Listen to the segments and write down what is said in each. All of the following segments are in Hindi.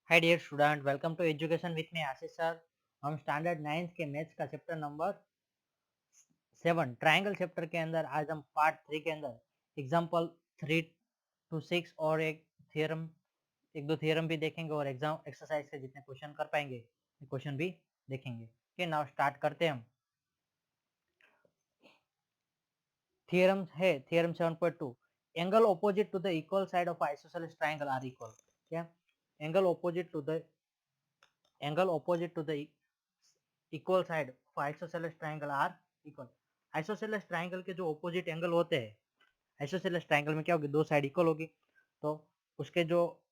Hi dear student, welcome to education with me Ashish sir. हम स्टैंडर्ड 9th के मैथ्स का चैप्टर नंबर 7 ट्रायंगल चैप्टर के अंदर आज हम पार्ट 3 के अंदर एग्जांपल 3 to 6 और एक दो थियरम भी देखेंगे और एग्जाम एक्सरसाइज के जितने क्वेश्चन कर पाएंगे क्वेश्चन भी देखेंगे। ओके, नाउ स्टार्ट करते हैं हम। थियरम है theorem 7.2, angle opposite to the equal side of isosceles triangle are equal. क्या angle opposite to the equal side of isosceles triangle are equal. Isosceles triangle के जो ऑपोजिट एंगल होते हैं, आइसोसेलेस ट्रायंगल में क्या होगी, दो साइड इक्वल होगी, तो उसके जो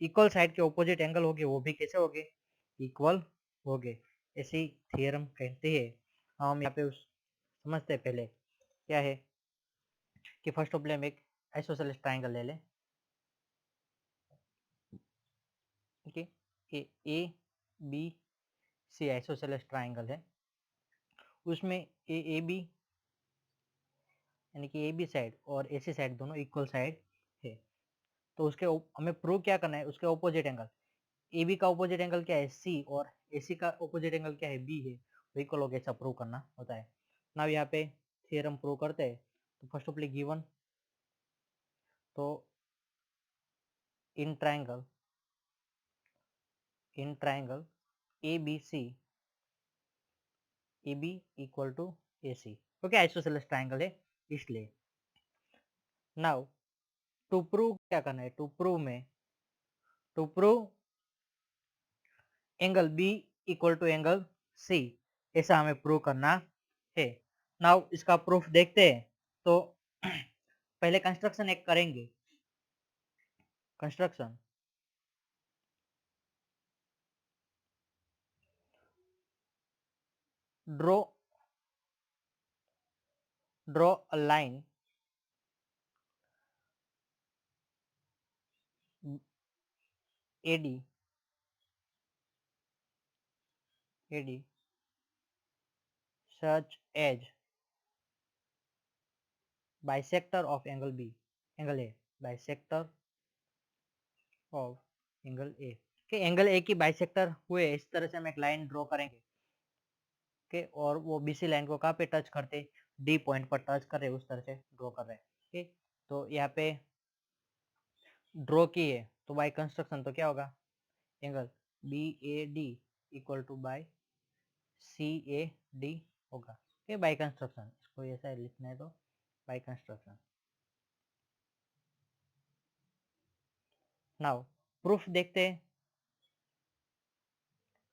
इक्वल साइड के ऑपोजिट एंगल होगी वो भी कैसे होगे, इक्वल होगे। ऐसी थियरम कहते हैं। हम यहाँ पे समझते हैं पहले क्या है कि फर्स्ट ऑफ हम एक आइसोसेलेस ट्रायंगल ले लें। ठीक है, A B C isosceles triangle है, उसमें ए बी यानी कि ए बी साइड और ए सी साइड दोनों इक्वल साइड है। तो उसके हमें प्रूव क्या करना है, उसके ऑपोजिट एंगल। ए बी का ऑपोजिट एंगल क्या है, सी, और ए सी का ऑपोजिट एंगल क्या है, बी है, तो इक्वल हो गया, ऐसा प्रूव करना होता है। नाउ यहाँ पे थ्योरम प्रूव करते हैं। तो फर्स्ट ऑफ गिवन, तो in triangle A B C, A B equal to A C, okay, isosceles triangle है इसलिए। नाउ टू प्रूव क्या करना है, to prove angle B equal to angle C, ऐसा हमें प्रूव करना है। नाउ इसका प्रूफ देखते हैं। तो पहले कंस्ट्रक्शन एक करेंगे। Construction, draw a line AD such as bisector of angle B, angle A, bisector of angle A, कि एंगल A की बाइसेक्टर हुए, इस तरह से हम एक लाइन ड्रॉ करेंगे। ओके, और वो BC लाइन को कहाँ पे टच करते, D पॉइंट पर टच कर रहे, उस तरह से ड्रॉ कर रहे हैं। ठीक, तो यहाँ पे ड्रॉ की है, तो बाय कंस्ट्रक्शन तो क्या होगा, angle BAD equal to by CAD होगा। ये बाय कंस्ट्रक्शन, इसको ऐसा लिखना है तो बाय कंस्ट्रक्शन। नाउ प्रूफ देखते हैं।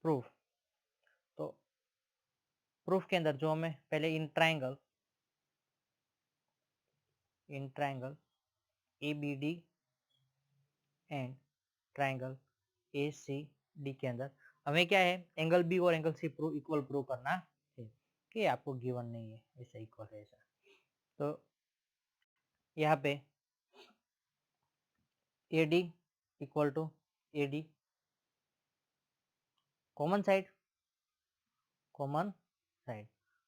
प्रूफ, तो प्रूफ के अंदर जो हमें पहले in triangle ABD and triangle ACD के अंदर हमें क्या है, एंगल बी और एंगल सी इक्वल प्रूव करना है, कि आपको गिवन नहीं है ऐसा इक्वल है ऐसा। तो यहाँ पे AD equal to AD, common side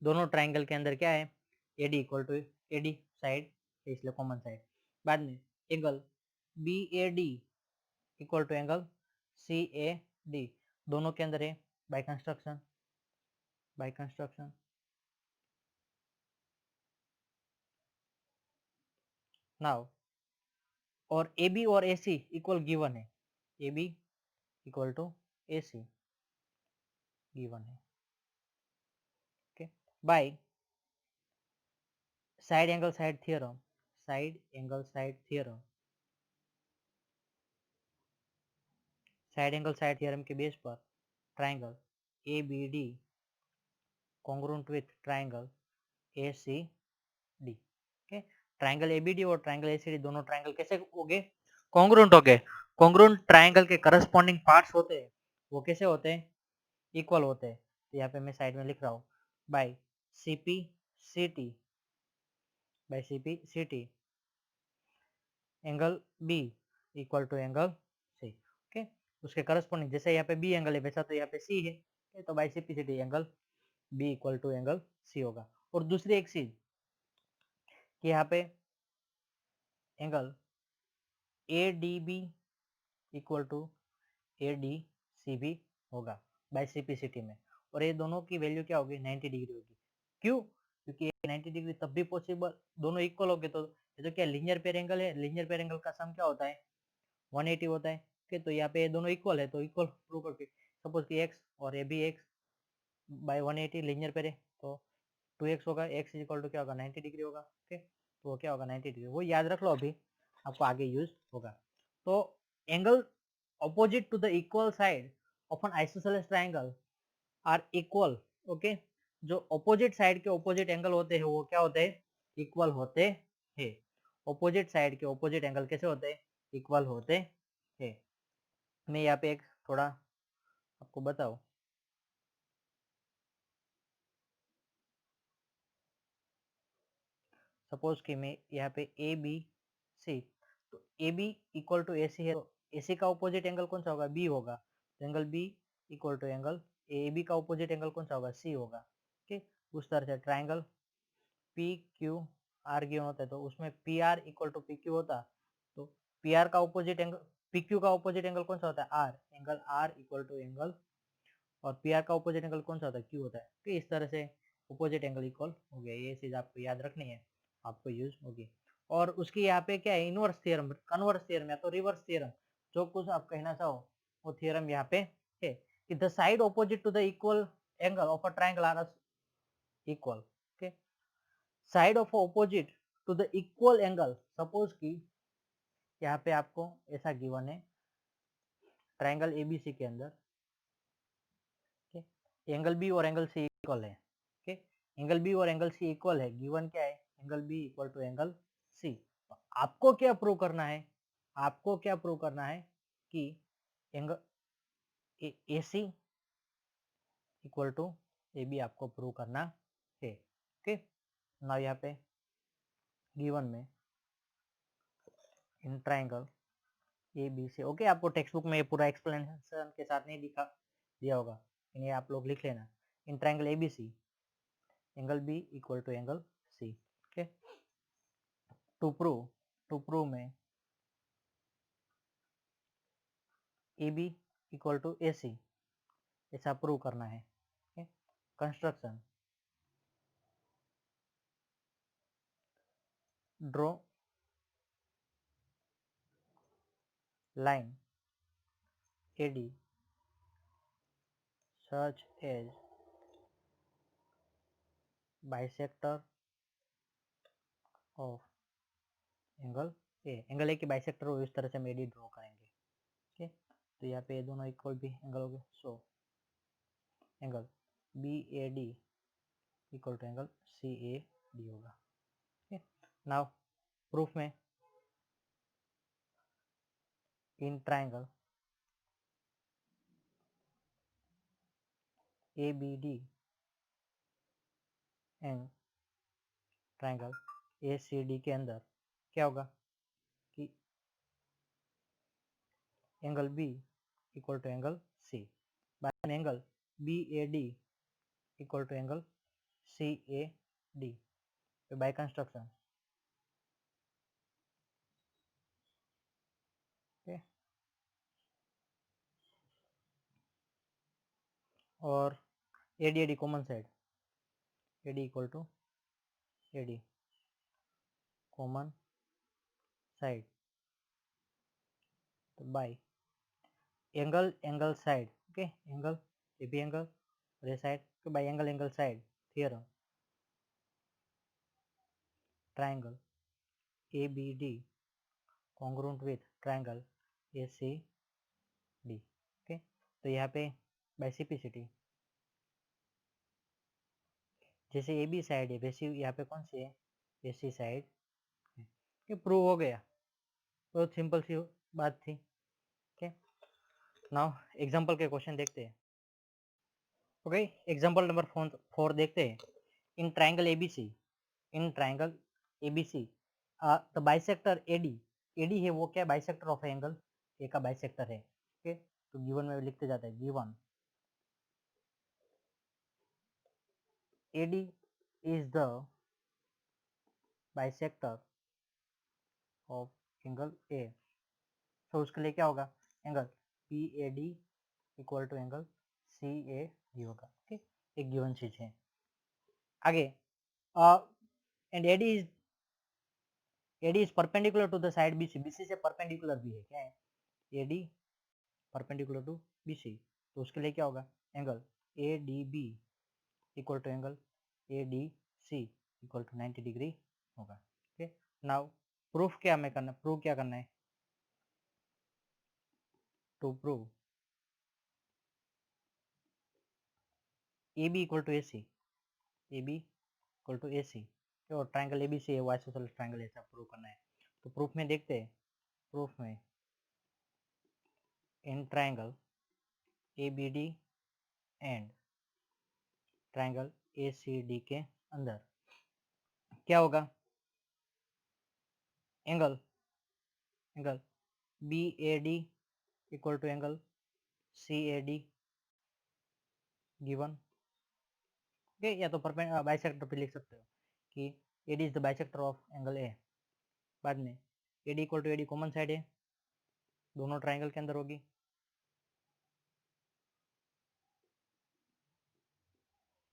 दोनों ट्रायंगल के अंदर क्या है, AD equal to AD side, इसलिए कॉमन साइड। बाद में angle BAD equal to angle CAD, दोनों के अंदर है बाय कंस्ट्रक्शन। नाउ और AB और AC इक्वल गिवन है, AB equal to AC given है। Okay, by side angle side theorem, side angle side theorem के बेस पर triangle ABD congruent with triangle ACD। Okay, triangle ABD और ट्रायंगल ACD दोनों ट्रायंगल कैसे होंगे, कॉन्ग्रुएंट होंगे। कॉन्ग्रुएंट ट्रायंगल के करस्पॉन्डिंग पार्ट्स होते हैं वो कैसे होते हैं, इक्वल होते हैं। तो यहाँ पे मैं साइड में लिख रहा हूँ by CPCT angle B equal to angle C। Okay, उसके करस्पॉन्डिंग जैसे यहाँ पे B एंगल है वैसा तो यहाँ पे C है, तो by CPCT angle B equal to angle C होगा। और दूसरी एक चीज कि यहाँ पे angle ADB equal to ADC भी होगा बाइसिपिसिटी में, और ये दोनों की वैल्यू क्या होगी 90 डिग्री होगी। क्यों? क्योंकि 90 डिग्री तब भी पॉसिबल, दोनों इक्वल हो गए तो ये तो क्या लीनियर पेयर एंगल है, लीनियर पेयर एंगल का सम क्या होता है 180 होता है। ओके, तो यहाँ पे ये दोनों इक्वल है तो इक्वल प्रूव करके सपोज कि x और ए भी x बाय 180 लीनियर पेयर है तो 2x होगा, x इज इक्वल टू क्या होगा 90 डिग्री होगा। ओके, तो वो क्या होगा 90 डिग्री, वो याद रख लो, अभी आपको आगे यूज होगा। तो angle opposite to the equal side of an isosceles triangle are equal। Okay, जो ऑपोजिट साइड के ऑपोजिट एंगल होते हैं वो क्या होते हैं इक्वल होते हैं। ऑपोजिट साइड के ऑपोजिट एंगल कैसे होते हैं इक्वल होते हैं। मैं यहाँ पे एक थोड़ा आपको बताऊं, सपोज कि मैं यहाँ पे ए बी सी, तो A B equal to A C है, तो ए सी का ऑपोजिट एंगल कौन सा होगा बी होगा, तो angle B equal to angle A B का ऑपोजिट एंगल कौन सा होगा सी होगा। ठीक, उस तरह से triangle P Q R given होता है तो उसमें P R equal to P Q होता, तो पी आर का ऑपोजिट एंगल पी क्यू का ऑपोजिट एंगल कौन सा होता है R, angle R equal to angle, और पी आर का ऑपोजिट एंगल कौन सा होता है क्यू होता है। तो इस तरह से ऑपोजिट एंगल इक्वल हो गया, ये चीज आपको याद रखनी है, आपको यूज होगी। और उसकी यहाँ पे क्या है इनवर्स थियरम, कन्वर्स थियरम या तो रिवर्स थियरम, जो कुछ आप कहना चाहो वो थियरम यहाँ पे है कि the side opposite to the equal angle of a triangle are equal. Okay, side of opposite to the equal angle, suppose कि यहाँ पे आपको ऐसा गिवन है ट्राइंगल एबीसी के अंदर, एंगल बी और एंगल सी इक्वल है। ओके, एंगल बी और एंगल सी इक्वल है, गिवन क्या है angle B equal to angle C. तो आपको क्या प्रूव करना है, आपको क्या प्रूव करना है कि angle A C equal to A B आपको प्रूव करना है। ओके, ना यहाँ पे गिवन में in triangle A B C, okay, आपको टेक्स्ट बुक में ये पूरा एक्सप्लेनेशन के साथ नहीं दिखा दिया होगा, ये आप लोग लिख लेना in triangle A B C angle B equal to angle C. Okay, to prove में A B equal to A C ऐसा प्रूव करना है। Okay, construction, draw line A D such as bisector of angle A की बाइसेक्टर हो, इस तरह से हम एडी ड्रॉ करेंगे। ओके, तो यहाँ पे ये दोनों इक्वल भी एंगल हो गए, so angle B A D equal to angle C A D होगा। ओके, नाउ प्रूफ में in triangle A B D and triangle A C D के अंदर क्या होगा कि angle B equal to angle C by angle B A D equal to angle C A D by construction. Okay, और A D common side, A D equal to A D common side, तो by angle side. Okay, angle A B angle और ये साइड, तो by angle side theorem, triangle A B D congruent with triangle A C D. Okay, तो यहाँ पे बाइसिपिसिटी जैसे ए बी साइड है वैसे यहाँ पे कौन सी है ए सी साइड है। ये प्रूव हो गया, बहुत सिंपल सी बात थी। ओके, नाउ एग्जांपल के क्वेश्चन देखते हैं। ओके, एग्जांपल नंबर 4 देखते हैं। In triangle ABC, in triangle ABC the bisector AD, AD है वो क्या बाइसेक्टर ऑफ एंगल ए का बाइसेक्टर है। ओके, तो गिवन में लिखते जाते हैं given AD is the bisector of angle A, तो उसके लिए क्या होगा angle PAD equal to angle CAD होगा। ओके, एक गिवन चीज है। आगे and AD is perpendicular to the side BC, BC से परपेंडिकुलर भी है। क्या है? AD परपेंडिकुलर टू BC, तो उसके लिए क्या होगा? Angle ADB equal to angle ADC equal to 90 degree होगा। ओके, नाउ प्रूफ क्या हमें करना, प्रूव क्या करना है? To prove AB equal to AC, AB equal to AC, और ट्राइंगल ABC है, वो आइसोसेलेस ट्राइंगल, ऐसा प्रूव करना है। तो प्रूफ में देखते हैं, प्रूफ में in triangle ABD and triangle ACD के अंदर क्या होगा? Angle BAD equal to angle CAD given. Okay, या तो बाइसेक्टर पे लिख सकते हो कि AD is the bisector of angle A। बाद में AD equal to AD common side है, दोनों ट्राइंगल के अंदर होगी।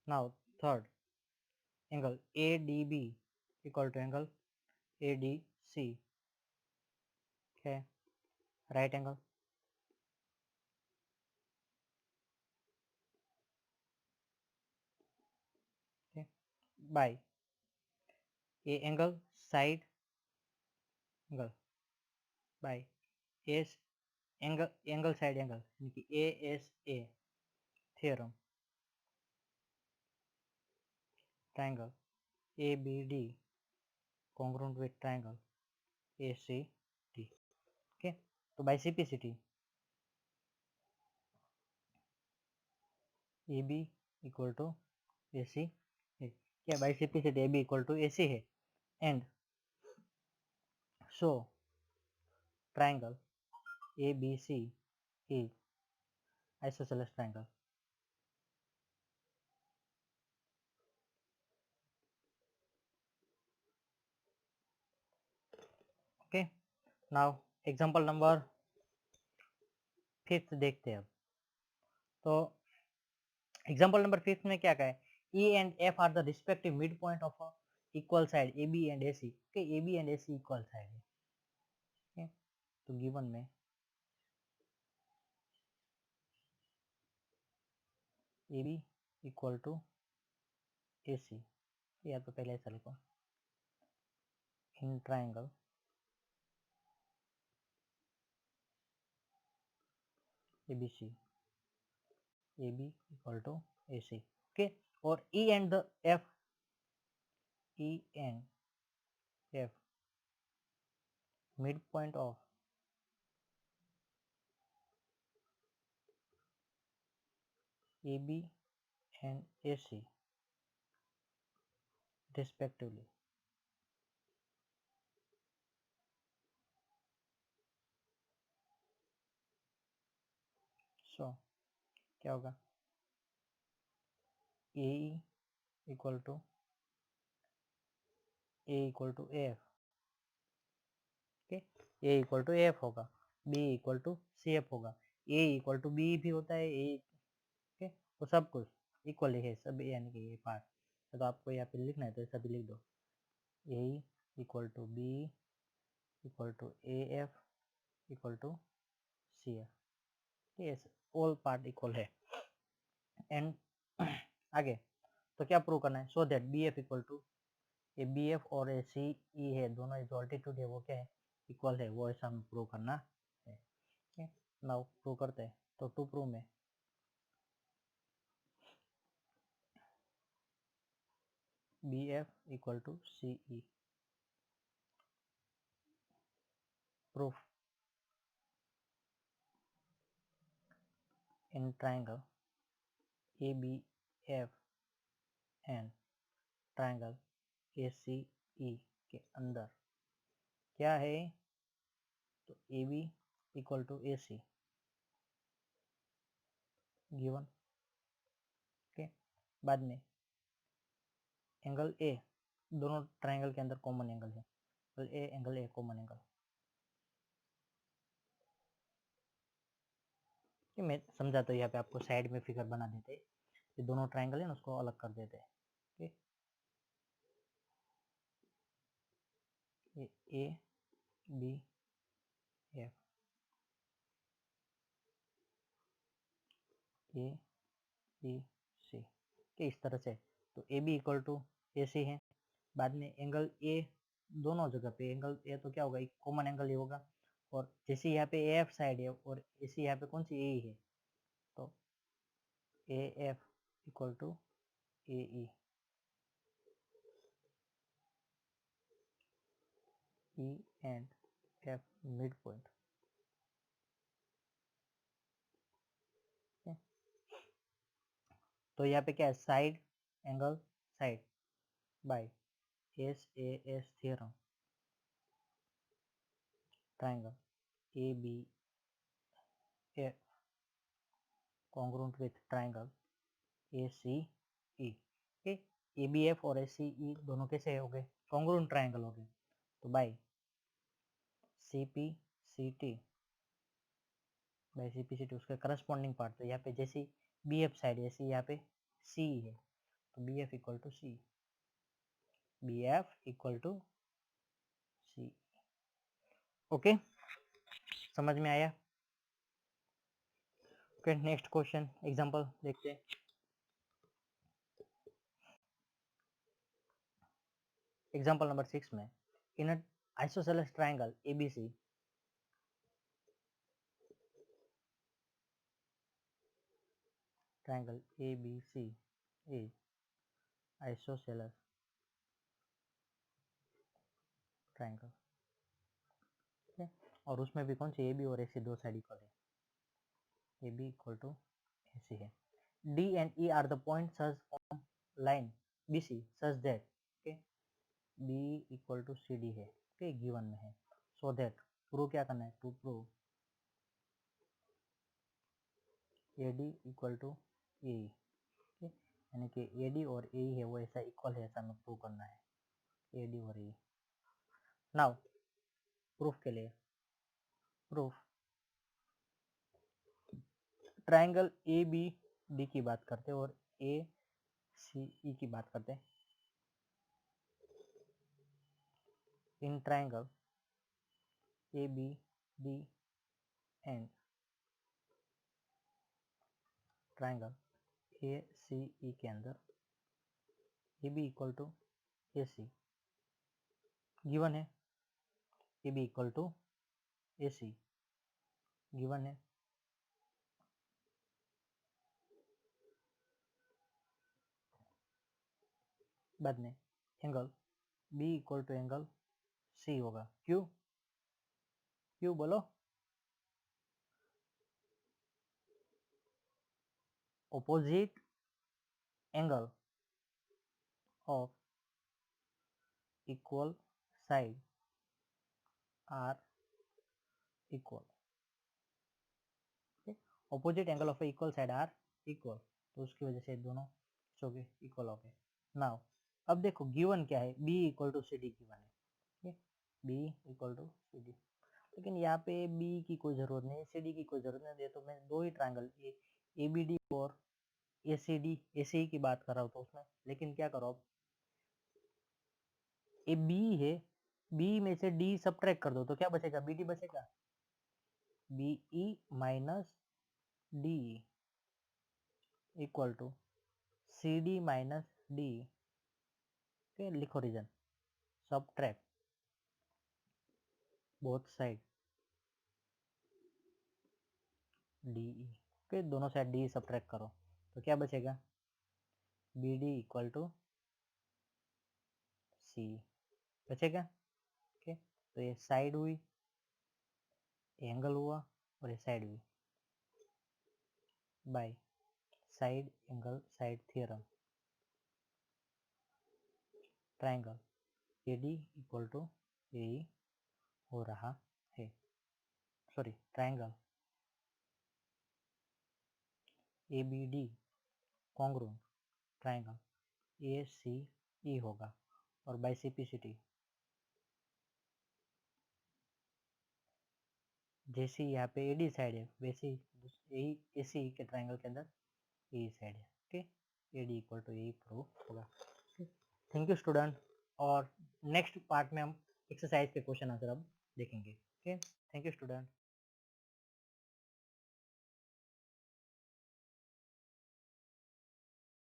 Now third, angle ADB equal to angle ADC है right angle. By A angle side angle by S angle side angle, यानी कि ASA theorem, triangle ABD congruent with triangle ACD। Okay, तो by simplicity AB equal to AC है। क्या by simplicity AB equal to AC है? And so triangle ABC is isosceles triangle. Okay, now example number 5 देखते हैं अब। तो एग्जांपल नंबर 5 में क्या कहा है? E and F are the respective mid point of equal side AB and AC। Okay, AB and AC equal side है। ओके, तो गिवन में AB इक्वल टू AC, या तो पहले ऐसा लिखो, in triangle ABC AB equal to AC। Okay, और E and F mid point of AB and AC respectively। So क्या होगा? AE equal to A equal to AF। Okay, A equal to AF होगा, B इक्वल टू CF होगा, A इक्वल टू B भी होता है, A। ओके, तो सब कुछ इक्वल है सब, यानी कि ये पार्ट, तो आपको यहाँ पे लिखना है तो सभी लिख दो। A equal to B equal to AF equal to CF। Yes, all part equal है। एंड आगे तो क्या प्रूव करना है? So that BF equal to ये BF और ये CE है, दोनों जो ऑल्टीट्यूड है वो क्या है? इक्वल है, वो ऐसा हमें प्रूव करना है। ओके, नाउ प्रूव करते हैं। तो टू प्रूव में BF equal to CE, proof in triangle ABF and triangle ACE के अंदर क्या है? तो AB equal to AC given. Okay, बाद में एंगल A, दोनों ट्राइंगल के अंदर कॉमन एंगल है, एंगल A कॉमन एंगल। कि मैं समझाता हूँ, यहाँ पे आपको साइड में फिगर बना देते, ये दोनों ट्राइंगल है ना उसको अलग कर देते हैं। ये A B F, A B C, कि इस तरह से। तो A B equal to A C है। बाद में एंगल ए, दोनों जगह पे एंगल ए तो क्या होगा, एक कॉमन एंगल ये होगा। और जैसे यहाँ पे ए एफ साइड है और इसी यहाँ पे कौन सी ए है, तो A F equal to A E, E and F mid point. तो यहाँ पे क्या है, side angle side by S A S theorem, triangle ABF congruent with triangle ACE। okay, ABF और ACE दोनों कैसे हो गए, congruent triangle हो गए। तो बाय CPCT, बाय CPCT उसका करस्पॉन्डिंग पार्ट, तो यहाँ पे जैसी BF साइड है ऐसी यहाँ पे C है, तो BF equal to C, BF equal to C। Okay, समझ में आया? ओके, नेक्स्ट क्वेश्चन एग्जांपल देखते हैं। एग्जांपल नंबर 6 में, in a isosceles triangle ABC, triangle ABC is isosceles triangle, ठीक है। और उसमें भी कौन सी AB और AC दो साइड इक्वल है, AB इक्वल टू AC है। D and E are the points such on line BC such that, okay, B equal to CD है, okay, गिवन में है। So that प्रूव क्या करना है, to prove AD equal to AE, यानी कि AD और AE है वो ऐसा इक्वल है, ऐसा हमें प्रूव करना है, AD और AE। नाउ प्रूफ के लिए, proof triangle A B D की बात करते हैं और ए सी ई की बात करते हैं। In triangle A B D and triangle A C E के अंदर A B equal to A C given है, A B equal to A C given है। बाद में angle B equal to angle C होगा, क्यों, क्यों बोलो, opposite angle of equal side are equal, opposite angle of equal side are equal, तो उसकी वजह से दोनों चौके इक्वल हो गए। नाउ अब देखो गिवन क्या है, B equal to C D given है, ठीक है, B equal to C D. लेकिन यहाँ पे बी की कोई जरूरत नहीं, सी डी की कोई जरूरत नहीं है, तो मैं दो ही ट्राइंगल ए बी डी और ए सी डी ए सी की बात कर रहा हूँ तो उसमें, लेकिन क्या करो अब, ए बी है, बी में से डी सब्ट्रैक्ट कर दो तो क्या बचेगा, बी डी बचेगा, B E minus D equal to C D minus D, के लिखो reason, subtract both side D E, के दोनों साइड डी सब्ट्रैक्ट करो तो क्या बचेगा, B D equal to C बचेगा। ओके, तो ये साइड हुई, एंगल हुआ और ये साइड हुई, by side angle side theorem, triangle A D equal to A हो रहा है, sorry triangle A B D congruent triangle A C E होगा, और बाय सिपिसिटी जैसी यहाँ पे एडी साइड है वैसी यही AC के ट्राइंगल के अंदर यही साइड है। ओके, AD इक्वल टू यही प्रूव होगा। थैंक यू स्टूडेंट, और नेक्स्ट पार्ट में हम एक्सरसाइज के क्वेश्चन आंसर अब देखेंगे। Okay, thank you student.